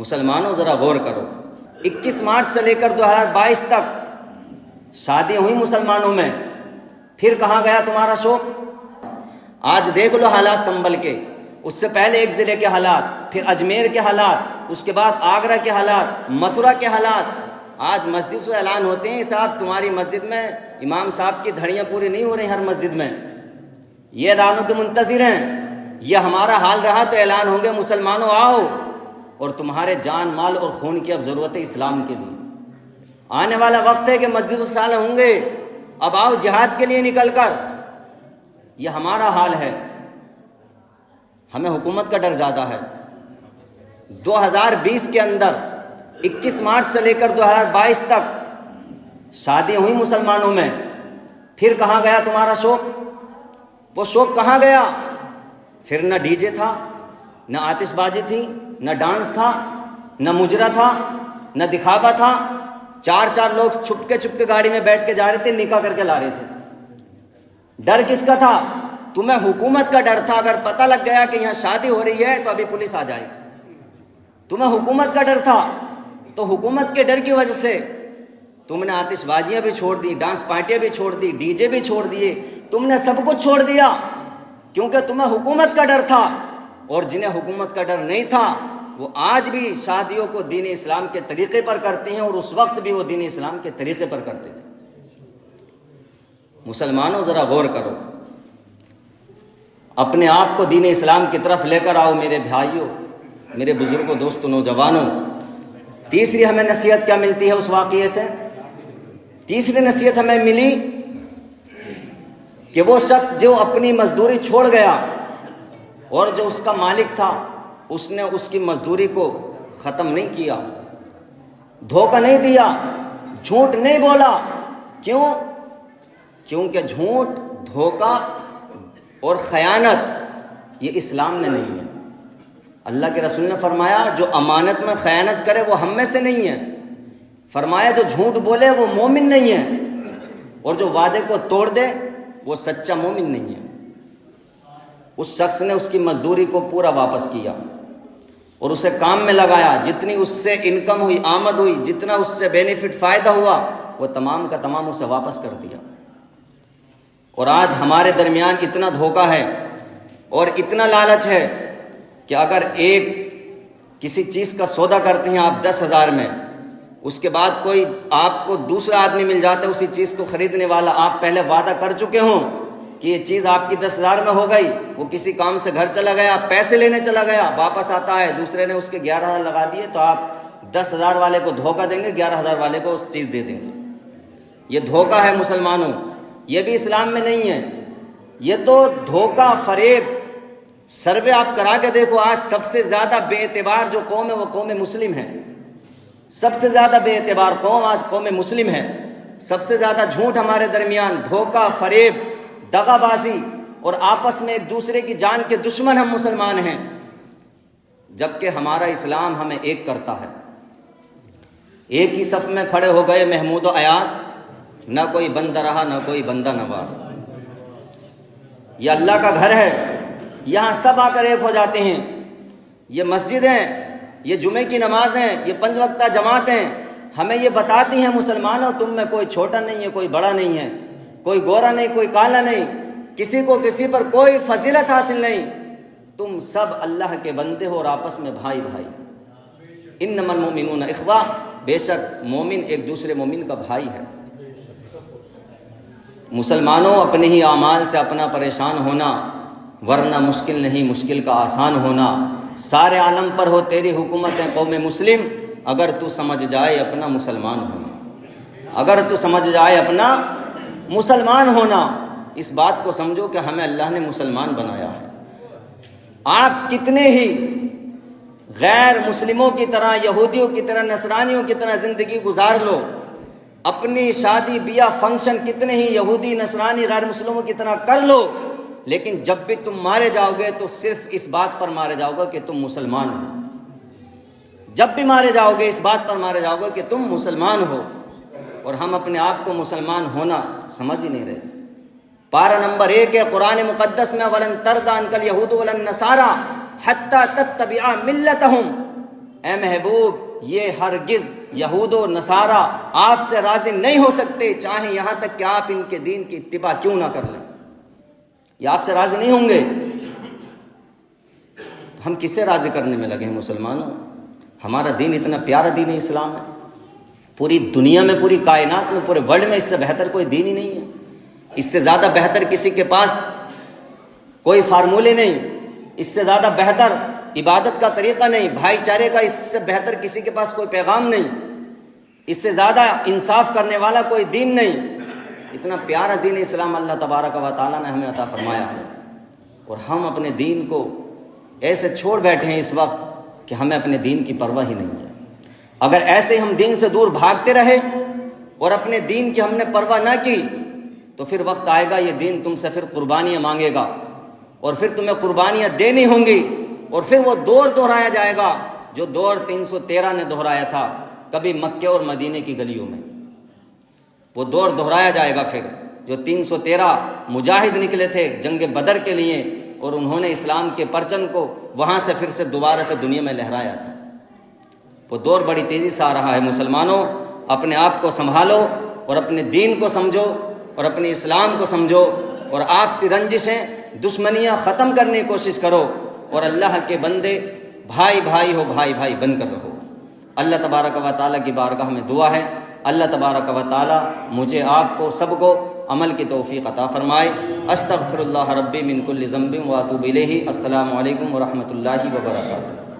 مسلمانوں ذرا غور کرو، 21 مارچ سے لے کر 2022 تک شادی ہوئی مسلمانوں میں، پھر کہاں گیا تمہارا شوق؟ آج دیکھ لو حالات سنبھل کے، اس سے پہلے ایک ضلع کے حالات، پھر اجمیر کے حالات، اس کے بعد آگرہ کے حالات، متھرا کے حالات۔ آج مسجد سے اعلان ہوتے ہیں صاحب تمہاری مسجد میں امام صاحب کی دھڑیاں پوری نہیں ہو رہی، ہر مسجد میں یہ اعلانوں کے منتظر ہیں۔ یہ ہمارا حال رہا تو اعلان ہوں گے مسلمانوں آؤ، اور تمہارے جان مال اور خون کی اب ضرورت ہے اسلام کے لیے۔ آنے والا وقت ہے کہ مسجد سال ہوں گے، اب آؤ جہاد کے لیے نکل کر۔ یہ ہمارا حال ہے، ہمیں حکومت کا ڈر زیادہ ہے۔ 2020 کے اندر 21 مارچ سے لے کر 2022 تک شادی ہوئی مسلمانوں میں، پھر کہاں گیا تمہارا شوق؟ وہ شوق کہاں گیا؟ پھر نہ ڈی جے تھا، نہ آتش بازی تھی، نہ ڈانس تھا، نہ مجرا تھا، نہ دکھاوا تھا۔ 4 لوگ چھپ کے گاڑی میں بیٹھ کے جا رہے تھے، نکاح کر کے لا رہے تھے۔ ڈر کس کا تھا؟ تمہیں حکومت کا ڈر تھا، اگر پتہ لگ گیا کہ یہاں شادی ہو رہی ہے تو ابھی پولیس آ جائے۔ تمہیں حکومت کا ڈر تھا، تو حکومت کے ڈر کی وجہ سے تم نے آتش بازیاں بھی چھوڑ دی، ڈانس پارٹیاں بھی چھوڑ دی، ڈی جے بھی چھوڑ دیے، تم نے سب کچھ چھوڑ دیا، کیونکہ تمہیں حکومت کا ڈر تھا۔ اور جنہیں حکومت کا ڈر نہیں تھا وہ آج بھی شادیوں کو دین اسلام کے طریقے پر کرتے ہیں، اور اس وقت بھی وہ دین اسلام کے طریقے پر کرتے تھے۔ مسلمانوں ذرا غور کرو، اپنے آپ کو دین اسلام کی طرف لے کر آؤ میرے بھائیوں، میرے بزرگوں، دوستوں، نوجوانوں۔ تیسری ہمیں نصیحت کیا ملتی ہے اس واقعے سے؟ تیسری نصیحت ہمیں ملی کہ وہ شخص جو اپنی مزدوری چھوڑ گیا اور جو اس کا مالک تھا اس نے اس کی مزدوری کو ختم نہیں کیا، دھوکہ نہیں دیا، جھوٹ نہیں بولا۔ کیوں؟ کیونکہ جھوٹ، دھوکہ اور خیانت یہ اسلام میں نہیں ہے۔ اللہ کے رسول نے فرمایا جو امانت میں خیانت کرے وہ ہم میں سے نہیں ہے۔ فرمایا جو جھوٹ بولے وہ مومن نہیں ہے، اور جو وعدے کو توڑ دے وہ سچا مومن نہیں ہے۔ اس شخص نے اس کی مزدوری کو پورا واپس کیا اور اسے کام میں لگایا، جتنی اس سے انکم ہوئی، آمد ہوئی، جتنا اس سے بینیفٹ فائدہ ہوا وہ تمام کا تمام اسے واپس کر دیا۔ اور آج ہمارے درمیان اتنا دھوکہ ہے اور اتنا لالچ ہے کہ اگر کسی چیز کا سودا کرتے ہیں آپ 10,000 میں، اس کے بعد کوئی آپ کو دوسرا آدمی مل جاتا ہے اسی چیز کو خریدنے والا، آپ پہلے وعدہ کر چکے ہوں کہ یہ چیز آپ کی 10,000 میں ہو گئی، وہ کسی کام سے گھر چلا گیا، پیسے لینے چلا گیا، واپس آتا ہے دوسرے نے اس کے 11,000 لگا دیے، تو آپ 10,000 والے کو دھوکہ دیں گے، 11,000 والے کو اس چیز دے دیں گے۔ یہ دھوکہ ہے مسلمانوں، یہ بھی اسلام میں نہیں ہے، یہ تو دھوکہ، فریب۔ سروے آپ کرا کے دیکھو، آج سب سے زیادہ بے اعتبار جو قوم ہے وہ قوم مسلم ہے۔ سب سے زیادہ بے اعتبار قوم آج قوم مسلم ہے۔ سب سے زیادہ جھوٹ ہمارے درمیان، دھوکہ، فریب، دغا بازی، اور آپس میں ایک دوسرے کی جان کے دشمن ہم مسلمان ہیں، جبکہ ہمارا اسلام ہمیں ایک کرتا ہے۔ ایک ہی صف میں کھڑے ہو گئے محمود و ایاز، نہ کوئی بندہ رہا نہ کوئی بندہ نواز۔ یہ اللہ کا گھر ہے، یہاں سب آ کر ایک ہو جاتے ہیں۔ یہ مسجدیں، یہ جمعے کی نمازیں، یہ 5 وقتہ جماعتیں ہمیں یہ بتاتی ہیں مسلمانوں تم میں کوئی چھوٹا نہیں ہے، کوئی بڑا نہیں ہے، کوئی گورا نہیں، کوئی کالا نہیں، کسی کو کسی پر کوئی فضیلت حاصل نہیں، تم سب اللہ کے بندے ہو اور آپس میں بھائی بھائی۔ انما المؤمنون اخوہ، بے شک مومن ایک دوسرے مومن کا بھائی ہے۔ مسلمانوں اپنے ہی اعمال سے اپنا پریشان ہونا، ورنہ مشکل نہیں مشکل کا آسان ہونا۔ سارے عالم پر ہو تیری حکومت ہے قوم مسلم، اگر تو سمجھ جائے اپنا مسلمان ہونا، اگر تو سمجھ جائے اپنا مسلمان ہونا۔ اس بات کو سمجھو کہ ہمیں اللہ نے مسلمان بنایا ہے۔ آپ کتنے ہی غیر مسلموں کی طرح، یہودیوں کی طرح، نصرانیوں کی طرح زندگی گزار لو، اپنی شادی بیاہ فنکشن کتنے ہی یہودی، نصرانی، غیر مسلموں کی طرح کر لو، لیکن جب بھی تم مارے جاؤ گے تو صرف اس بات پر مارے جاؤ گے کہ تم مسلمان ہو۔ جب بھی مارے جاؤ گے اس بات پر مارے جاؤ گے کہ تم مسلمان ہو، اور ہم اپنے آپ کو مسلمان ہونا سمجھ ہی نہیں رہے۔ پارہ نمبر 1 ہے قرآن مقدس میں، وَلَن تَرْضَىٰ عَنْكَ الْيَهُودُ وَلَا النَّصَارَىٰ حَتَّىٰ تَتَّبِعَ مِلَّتَهُمْ۔ اے محبوب یہ ہرگز یہود و نصارہ آپ سے راضی نہیں ہو سکتے، چاہے یہاں تک کہ آپ ان کے دین کی اتباع کیوں نہ کر لیں، یہ آپ سے راضی نہیں ہوں گے۔ ہم کسے راضی کرنے میں لگے ہیں مسلمانوں؟ ہمارا دین اتنا پیارا دین اسلام ہے، پوری دنیا میں، پوری کائنات میں، پورے ورلڈ میں اس سے بہتر کوئی دین ہی نہیں ہے، اس سے زیادہ بہتر کسی کے پاس کوئی فارمولے نہیں، اس سے زیادہ بہتر عبادت کا طریقہ نہیں، بھائی چارے کا اس سے بہتر کسی کے پاس کوئی پیغام نہیں، اس سے زیادہ انصاف کرنے والا کوئی دین نہیں۔ اتنا پیارا دین اسلام اللہ تبارک و تعالیٰ نے ہمیں عطا فرمایا ہے، اور ہم اپنے دین کو ایسے چھوڑ بیٹھے ہیں اس وقت کہ ہمیں اپنے دین کی پرواہ ہی نہیں ہے۔ اگر ایسے ہم دین سے دور بھاگتے رہے اور اپنے دین کی ہم نے پرواہ نہ کی تو پھر وقت آئے گا یہ دین تم سے پھر قربانیاں مانگے گا، اور پھر تمہیں قربانیاں دینی ہوں گی، اور پھر وہ دور دہرایا جائے گا جو دور 313 نے دہرایا تھا کبھی مکے اور مدینے کی گلیوں میں، وہ دور دہرایا جائے گا پھر جو 313 مجاہد نکلے تھے جنگ بدر کے لیے، اور انہوں نے اسلام کے پرچم کو وہاں سے پھر سے دوبارہ سے دنیا میں لہرایا تھا۔ وہ دور بڑی تیزی سے آ رہا ہے۔ مسلمانوں اپنے آپ کو سنبھالو اور اپنے دین کو سمجھو اور اپنے اسلام کو سمجھو، اور آپسی رنجشیں دشمنیاں ختم کرنے کی کوشش کرو، اور اللہ کے بندے بھائی بھائی ہو، بھائی بھائی بن کر رہو۔ اللہ تبارک و تعالیٰ کی بارگاہ میں دعا ہے اللہ تبارک و تعالیٰ مجھے آپ کو سب کو عمل کی توفیق عطا فرمائے۔ استغفر اللہ ربی من کل ذنب واتوب الیہ۔ السلام علیکم ورحمۃ اللہ وبرکاتہ۔